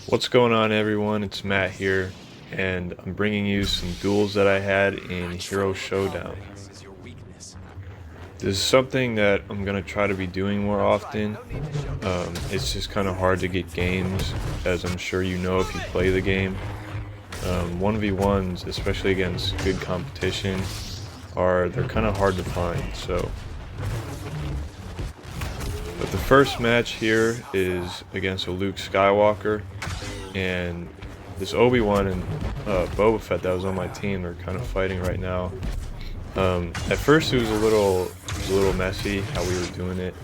What's going on, everyone? It's Matt here, and I'm bringing you some duels that I had in Hero Showdown. This is something that I'm going to try to be doing more often. It's just kind of hard to get games, as I'm sure you know if you play the game. 1v1s, especially against good competition, they're kind of hard to find. But the first match here is against a Luke Skywalker, and this Obi Wan and Boba Fett that was on my team are kind of fighting right now. At first it was a little messy how we were doing it,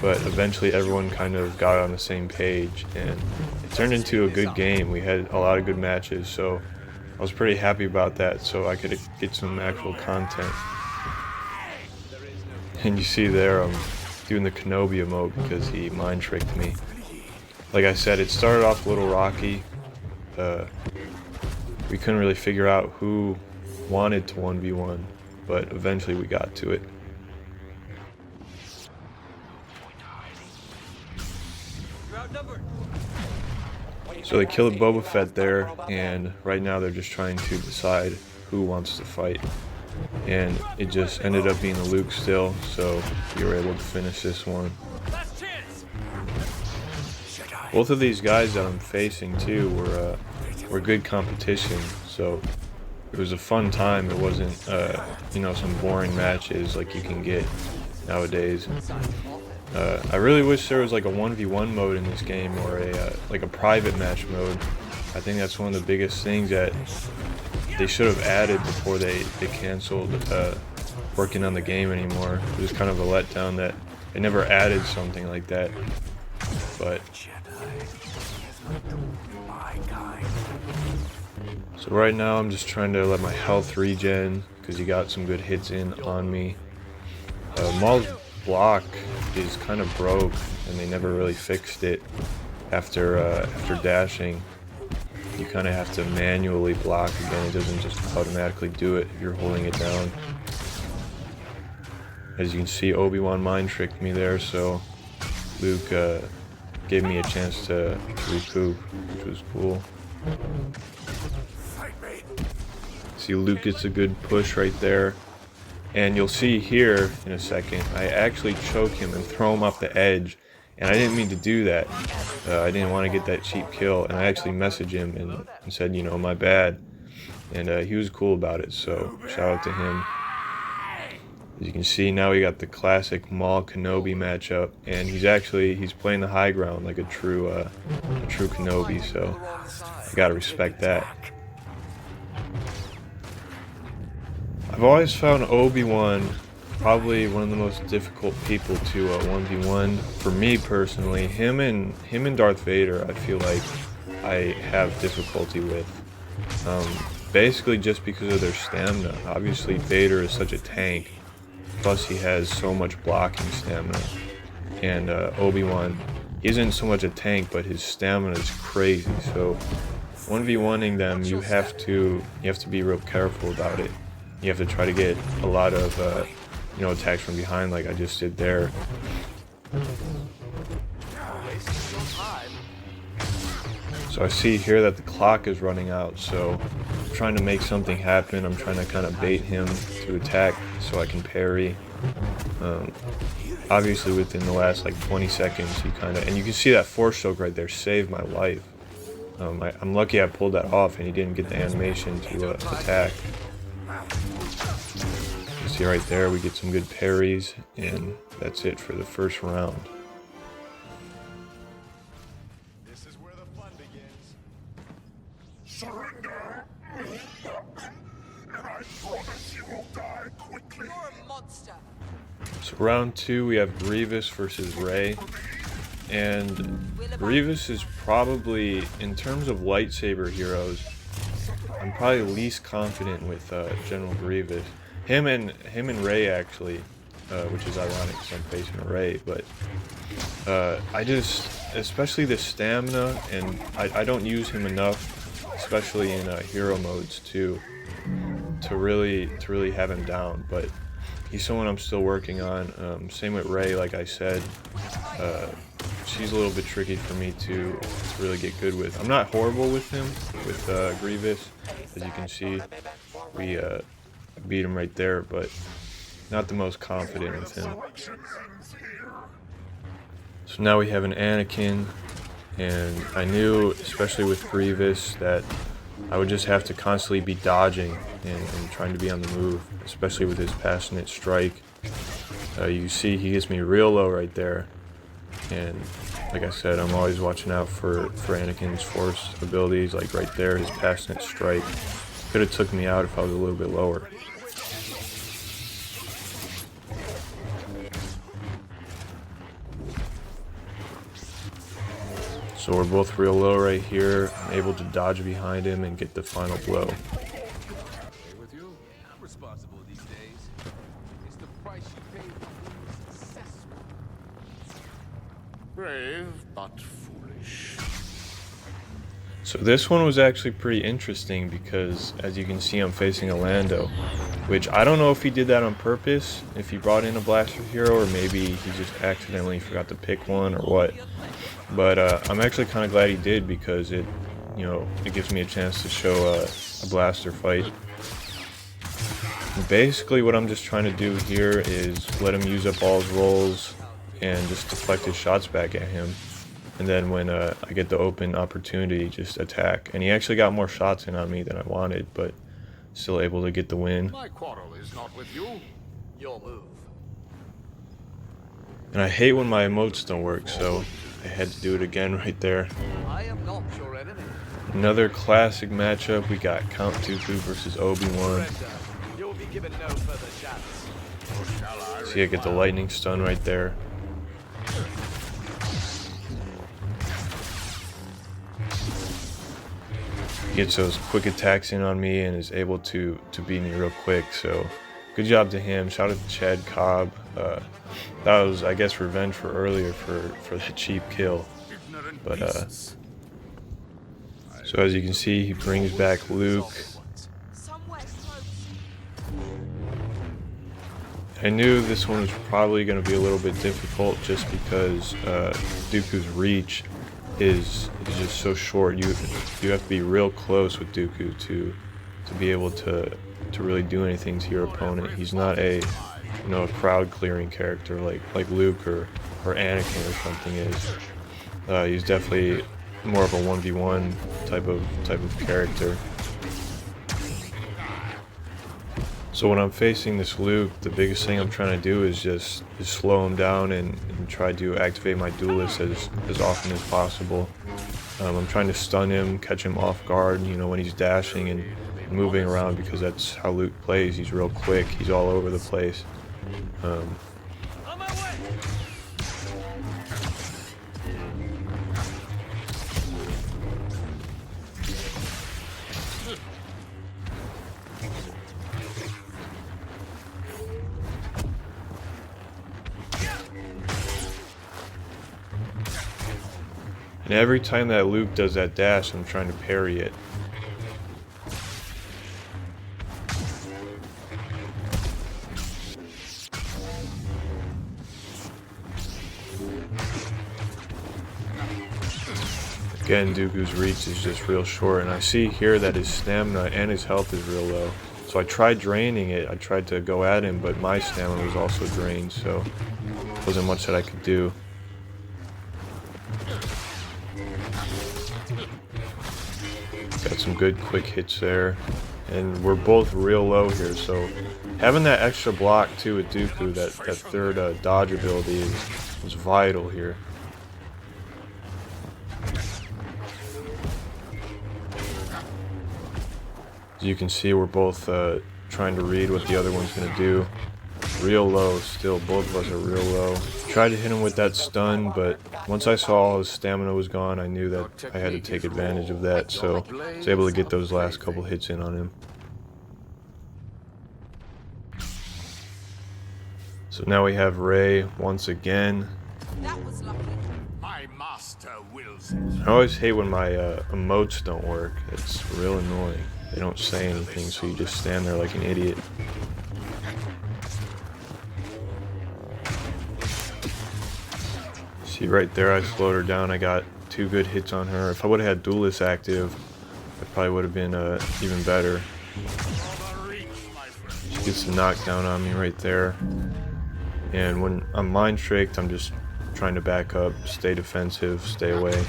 but eventually everyone kind of got on the same page, and it turned into a good game. We had a lot of good matches, so I was pretty happy about that, so I could get some actual content. And you see there, I'm doing the Kenobi emote because he mind tricked me. Like I said, it started off a little rocky. We couldn't really figure out who wanted to 1v1, but eventually we got to it. So they killed Boba Fett there, and right now they're just trying to decide who wants to fight. And it just ended up being a Luke still, so we were able to finish this one. Both of these guys that I'm facing too were good competition, so it was a fun time. It wasn't some boring matches like you can get nowadays. I really wish there was like a 1v1 mode in this game, or a private match mode. I think that's one of the biggest things that they should have added before they canceled working on the game anymore. It was kind of a letdown that they never added something like that. But so right now I'm just trying to let my health regen because he got some good hits in on me. Maul's block is kind of broke, and they never really fixed it after dashing. You kind of have to manually block again. It doesn't just automatically do it if you're holding it down. As you can see, Obi Wan mind tricked me there, so Luke gave me a chance to recoup, which was cool. See, Luke gets a good push right there. And you'll see here in a second, I actually choke him and throw him off the edge. And I didn't mean to do that. I didn't want to get that cheap kill. And I actually messaged him and said, my bad. And he was cool about it, so shout out to him. As you can see, now we got the classic Maul Kenobi matchup. And he's playing the high ground like a true Kenobi, so I gotta respect that. I've always found Obi Wan probably one of the most difficult people to 1v1 for me personally. Him and Darth Vader, I feel like I have difficulty with. Basically just because of their stamina. Obviously Vader is such a tank, plus he has so much blocking stamina. And Obi-Wan, he isn't so much a tank, but his stamina is crazy. So 1v1ing them, you have to be real careful about it. You have to try to get a lot of attacks from behind, like I just did there. So I see here that the clock is running out, so I'm trying to make something happen. I'm trying to kind of bait him to attack so I can parry. Obviously within the last like 20 seconds, and you can see that force choke right there saved my life. I'm lucky I pulled that off and he didn't get the animation to attack. You see right there, we get some good parries, and that's it for the first round. This is where the fun begins. Surrender, and I promise you will die quickly. You're a monster. So round two, we have Grievous versus Rey, and Grievous is probably, in terms of lightsaber heroes, I'm probably least confident with General Grievous. Him and Rey actually, which is ironic because I'm facing a Rey, but especially the stamina, and I don't use him enough, especially in hero modes to really have him down. But he's someone I'm still working on. Same with Rey, like I said. she's a little bit tricky for me to really get good with. I'm not horrible with him, with Grievous. As you can see, we beat him right there, but not the most confident with him. So now we have an Anakin, and I knew, especially with Grievous, that I would just have to constantly be dodging and trying to be on the move, especially with his passionate strike. You see he gets me real low right there, and like I said, I'm always watching out for Anakin's force abilities, like right there, his passionate strike. Could have took me out if I was a little bit lower. So we're both real low right here. I'm able to dodge behind him and get the final blow. Brave, but foolish. So this one was actually pretty interesting because, as you can see, I'm facing a Lando, which I don't know if he did that on purpose, if he brought in a blaster hero, or maybe he just accidentally forgot to pick one or what. But I'm actually kind of glad he did, because it gives me a chance to show a blaster fight. And basically what I'm just trying to do here is let him use up all his rolls and just deflect his shots back at him. And then when I get the open opportunity, just attack. And he actually got more shots in on me than I wanted, but still able to get the win. My quarrel is not with you. Your move. And I hate when my emotes don't work, so I had to do it again right there. I am not your enemy. Another classic matchup. We got Count Tufu versus Obi Wan. You will be given no further chance. See, I get the lightning stun right there. He gets those quick attacks in on me and is able to beat me real quick. So good job to him. Shout out to Chad Cobb. That was, I guess, revenge for earlier for that cheap kill. But so as you can see, he brings back Luke. I knew this one was probably going to be a little bit difficult just because Dooku's reach is just so short. You have to be real close with Dooku to be able to really do anything to your opponent. He's not a a crowd clearing character like Luke or Anakin or something is. He's definitely more of a 1v1 type of character. So when I'm facing this Luke, the biggest thing I'm trying to do is just slow him down and try to activate my duelist as often as possible. I'm trying to stun him, catch him off guard, when he's dashing and moving around, because that's how Luke plays. He's real quick, he's all over the place. And every time that Luke does that dash, I'm trying to parry it. Again, Dooku's reach is just real short, and I see here that his stamina and his health is real low. So I tried draining it, I tried to go at him, but my stamina was also drained, so wasn't much that I could do. Got some good quick hits there, and we're both real low here, so having that extra block too with Dooku, that third dodge ability is vital here. As you can see, we're both trying to read what the other one's going to do. Real low still, both of us are real low. Tried to hit him with that stun, but once I saw all his stamina was gone, I knew that I had to take advantage of that, so I was able to get those last couple hits in on him. So now we have Rey once again. That was lucky. My master wills I always hate when my emotes don't work. It's real annoying. They don't say anything, so you just stand there like an idiot. See, See right there, I slowed her down. I got 2 good hits on her. If I would have had Duelist active, it probably would have been even better. She gets the knockdown on me right there. And when I'm mind tricked, I'm just trying to back up, stay defensive, stay away.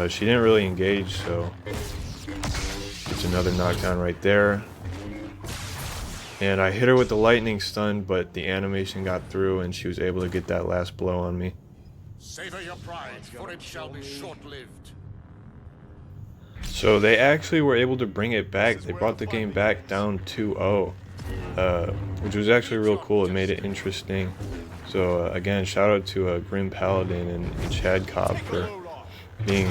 She didn't really engage, so it's another knockdown right there. And I hit her with the lightning stun, but the animation got through and she was able to get that last blow on me. Savor your pride, for it shall be short-lived. So they actually were able to bring it back. They brought the game back down 2-0, which was actually real cool. It made it interesting. So again, shout out to Grim Paladin and Chad Cobb for being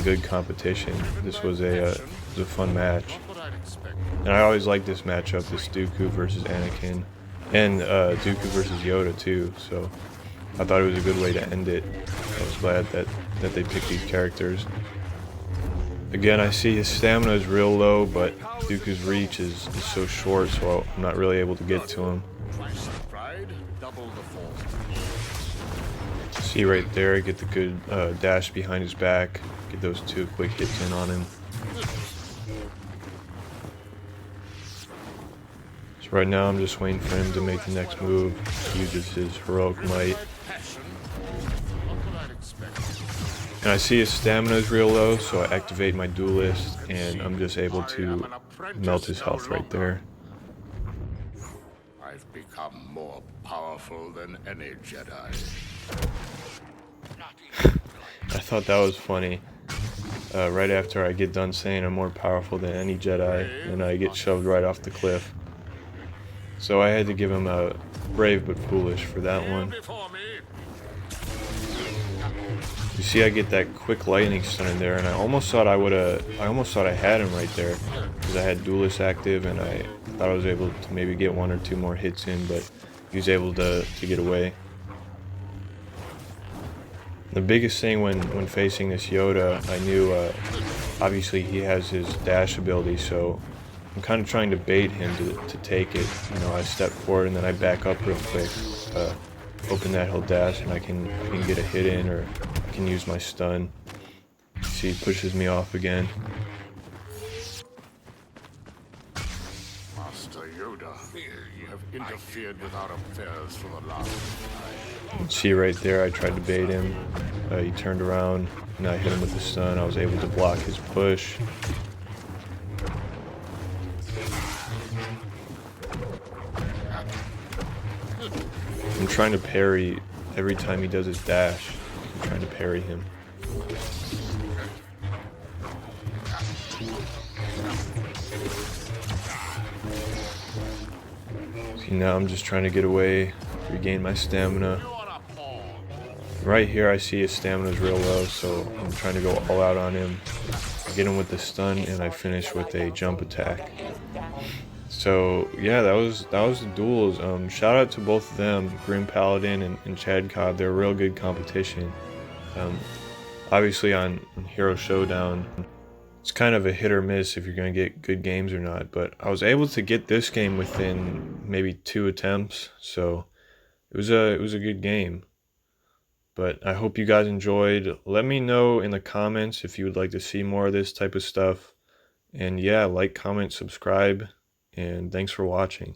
good competition. This was a fun match. And I always like this matchup, this Dooku versus Anakin, and Dooku versus Yoda too, so I thought it was a good way to end it. I was glad that they picked these characters. Again, I see his stamina is real low, but Dooku's reach is so short, so I'm not really able to get to him. See right there, get the good dash behind his back, get those 2 quick hits in on him. So right now I'm just waiting for him to make the next move. He uses his heroic might. And I see his stamina is real low, so I activate my Duelist, and I'm just able to melt his health right there. I've become more powerful than any Jedi. I thought that was funny. Right after I get done saying I'm more powerful than any Jedi, and I get shoved right off the cliff. So I had to give him a brave but foolish for that one. You see, I get that quick lightning stun in there, and I almost thought I had him right there, because I had Duelist active, and I thought I was able to maybe get 1 or 2 more hits in, but he was able to get away. The biggest thing when facing this Yoda, I knew obviously he has his dash ability, so I'm kind of trying to bait him to take it. You know, I step forward and then I back up real quick, hoping that he'll dash and I can get a hit in, or I can use my stun. See, he pushes me off again. Master Yoda, you have interfered with our affairs for the last time. See right there, I tried to bait him. He turned around and I hit him with the stun. I was able to block his push. I'm trying to parry every time he does his dash. I'm trying to parry him. See, now I'm just trying to get away, regain my stamina. Right here I see his stamina is real low, so I'm trying to go all out on him. I get him with the stun and I finish with a jump attack. So yeah, that was the duels. Shout out to both of them, Grim Paladin and Chad Cobb. They're a real good competition. Obviously on Hero Showdown, it's kind of a hit or miss if you're gonna get good games or not. But I was able to get this game within maybe 2 attempts, so it was a good game. But I hope you guys enjoyed. Let me know in the comments if you would like to see more of this type of stuff. And yeah, like, comment, subscribe, and thanks for watching.